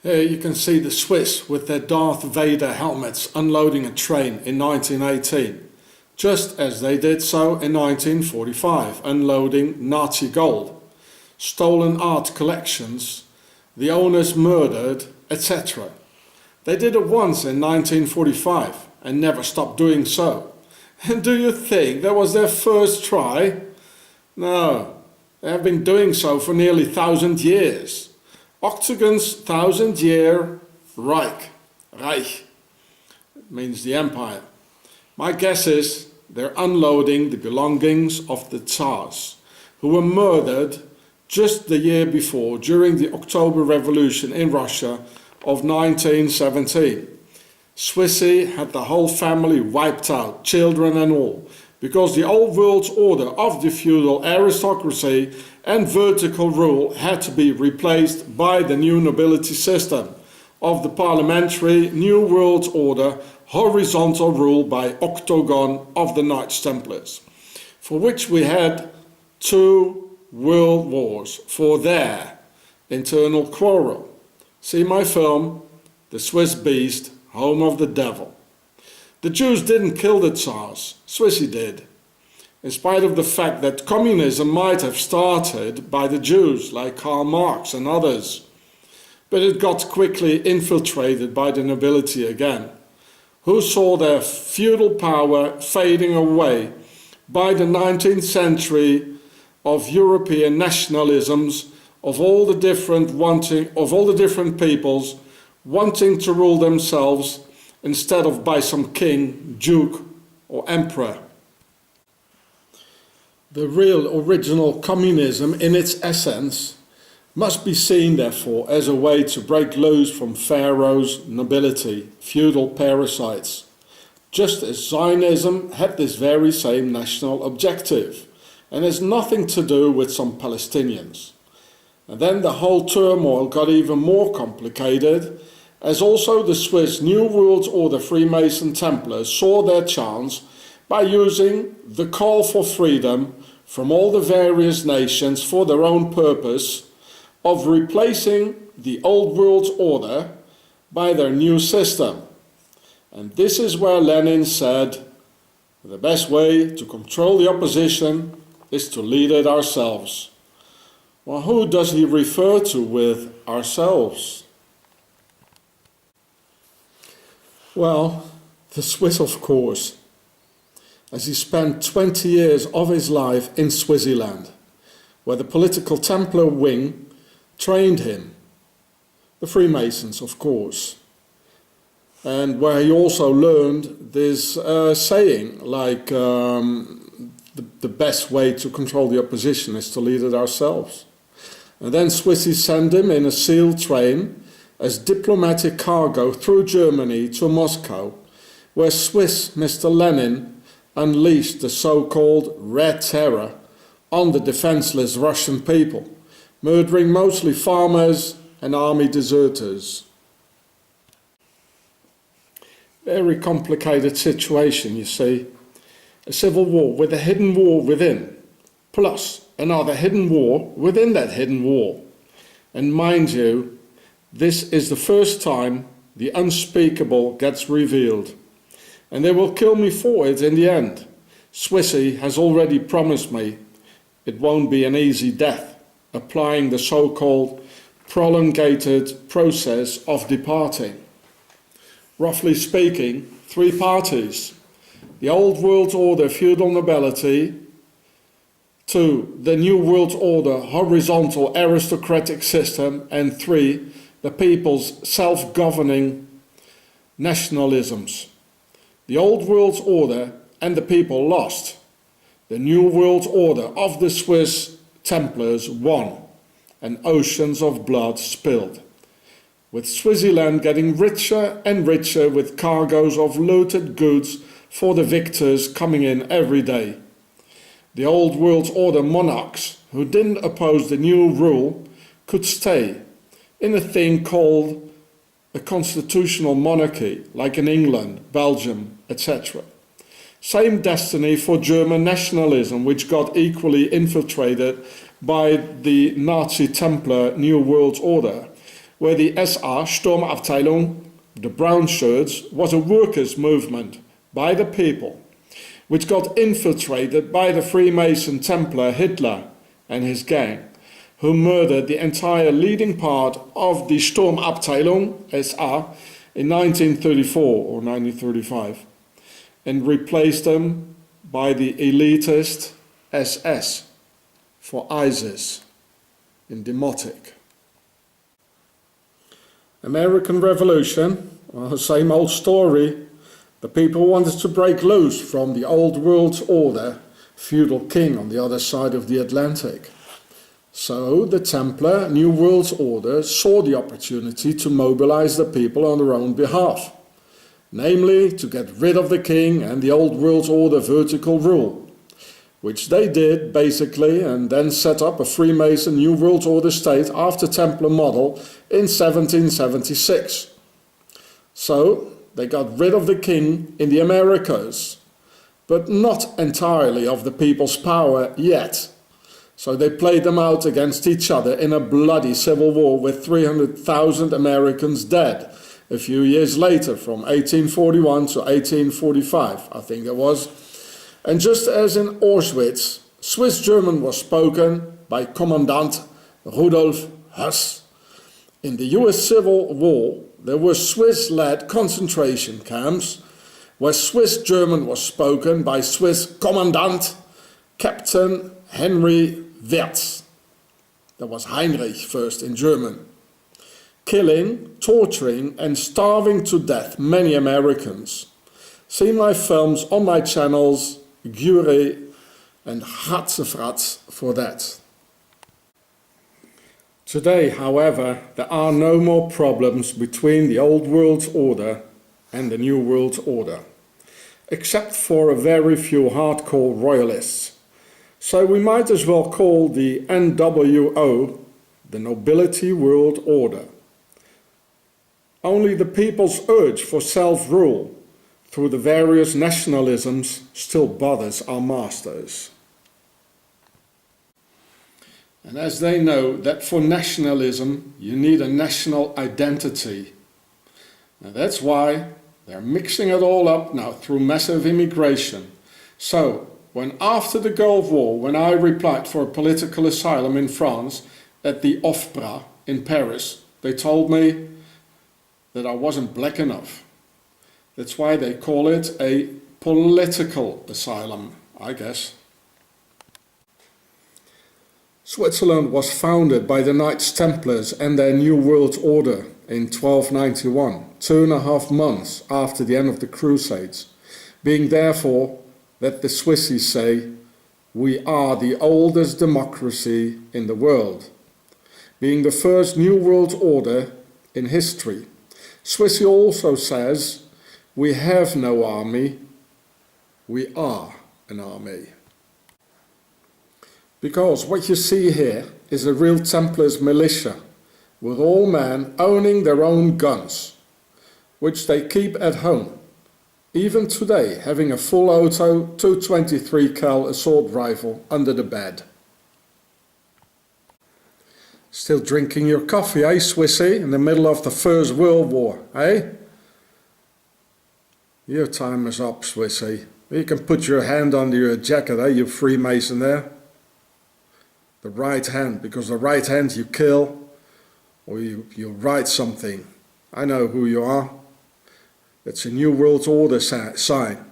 Here you can see the Swiss with their Darth Vader helmets unloading a train in 1918, just as they did so in 1945, unloading Nazi gold, stolen art collections, the owners murdered, etc. They did it once in 1945 and never stopped doing so. And do you think that was their first try? No, they have been doing so for nearly 1,000 years. Octagon's 1,000-year Reich means the empire. My guess is they're unloading the belongings of the Tsars, who were murdered just the year before during the October Revolution in Russia of 1917. SwiSSy had the whole family wiped out, children and all, because the old world's order of the feudal aristocracy and vertical rule had to be replaced by the new nobility system of the parliamentary New World Order horizontal rule by octagon of the Knights Templars, for which we had 2 world wars for their internal quarrel. See my film, The Swiss Beast, Home of the Devil. The Jews didn't kill the Tsars, SwiSSy did. In spite of the fact that communism might have started by the Jews, like Karl Marx and others, but it got quickly infiltrated by the nobility again, who saw their feudal power fading away by the 19th century of European nationalisms of all the different peoples wanting to rule themselves instead of by some king, duke or emperor. The real original communism in its essence must be seen therefore as a way to break loose from pharaohs, nobility, feudal parasites, just as Zionism had this very same national objective and has nothing to do with some Palestinians. And then the whole turmoil got even more complicated, as also the Swiss New World Order Freemason Templars saw their chance by using the call for freedom from all the various nations for their own purpose of replacing the old world order by their new system. And this is where Lenin said, the best way to control the opposition is to lead it ourselves. Well, who does he refer to with ourselves? Well, the Swiss, of course, as he spent 20 years of his life in Switzerland, where the political Templar wing trained him, the Freemasons, of course, and where he also learned this saying, like, the best way to control the opposition is to lead it ourselves. And then SwiSSy sent him in a sealed train as diplomatic cargo through Germany to Moscow, where Swiss Mr. Lenin unleashed the so-called Red Terror on the defenseless Russian people, murdering mostly farmers and army deserters. Very complicated situation, you see. A civil war with a hidden war within, plus another hidden war within that hidden war. And mind you, this is the first time the unspeakable gets revealed. And they will kill me for it in the end. SwiSSy has already promised me it won't be an easy death, applying the so-called prolongated process of departing. Roughly speaking, 3 parties: the old world order feudal nobility, 2, the new world order horizontal aristocratic system, and 3, the people's self-governing nationalisms. The old world order and the people lost. The new world order of the Swiss Templars won, and oceans of blood spilled, with Switzerland getting richer and richer with cargoes of looted goods for the victors coming in every day. The old world order monarchs who didn't oppose the new rule could stay in a thing called a constitutional monarchy, like in England, Belgium, etc. Same destiny for German nationalism, which got equally infiltrated by the Nazi Templar New World Order, where the SR Sturmabteilung, the brown shirts, was a workers' movement by the people, which got infiltrated by the Freemason Templar Hitler and his gang, who murdered the entire leading part of the Sturmabteilung, SR, in 1934 or 1935, and replaced them by the elitist SS for ISIS in Demotic. American Revolution, well, same old story. The people wanted to break loose from the old world order, feudal king on the other side of the Atlantic. So the Templar New World Order saw the opportunity to mobilize the people on their own behalf, namely to get rid of the king and the old world order vertical rule, which they did basically, and then set up a Freemason New World Order state after Templar model in 1776. So they got rid of the king in the Americas, but not entirely of the people's power yet. So they played them out against each other in a bloody civil war with 300,000 Americans dead a few years later, from 1841 to 1845, I think it was. And just as in Auschwitz, Swiss German was spoken by Commandant Rudolf Höss. In the US Civil War, there were Swiss-led concentration camps where Swiss German was spoken by Swiss Commandant Captain Henry Wirtz. That was Heinrich first in German. Killing, torturing and starving to death many Americans. See my films on my channels Giureh and Hatzefratz for that. Today, however, there are no more problems between the Old World Order and the New World Order, except for a very few hardcore royalists. So we might as well call the NWO the Nobility World Order. Only the people's urge for self-rule through the various nationalisms still bothers our masters. And as they know that for nationalism you need a national identity. And that's why they're mixing it all up now through massive immigration. So, when after the Gulf War, when I replied for a political asylum in France at the OFPRA in Paris, they told me that I wasn't black enough. That's why they call it a political asylum, I guess. Switzerland was founded by the Knights Templars and their New World Order in 1291, 2.5 months after the end of the Crusades, being therefore that the SwiSSy say, we are the oldest democracy in the world, being the first New World Order in history. SwiSSy also says, we have no army, we are an army. Because what you see here is a real Templars militia, with all men owning their own guns, which they keep at home, even today having a full auto 223 cal assault rifle under the bed. Still drinking your coffee, eh, SwiSSy, in the middle of the First World War, eh? Your time is up, SwiSSy. You can put your hand under your jacket, eh, you Freemason there. The right hand, because the right hand you kill, or you write something. I know who you are. It's a New World Order sign.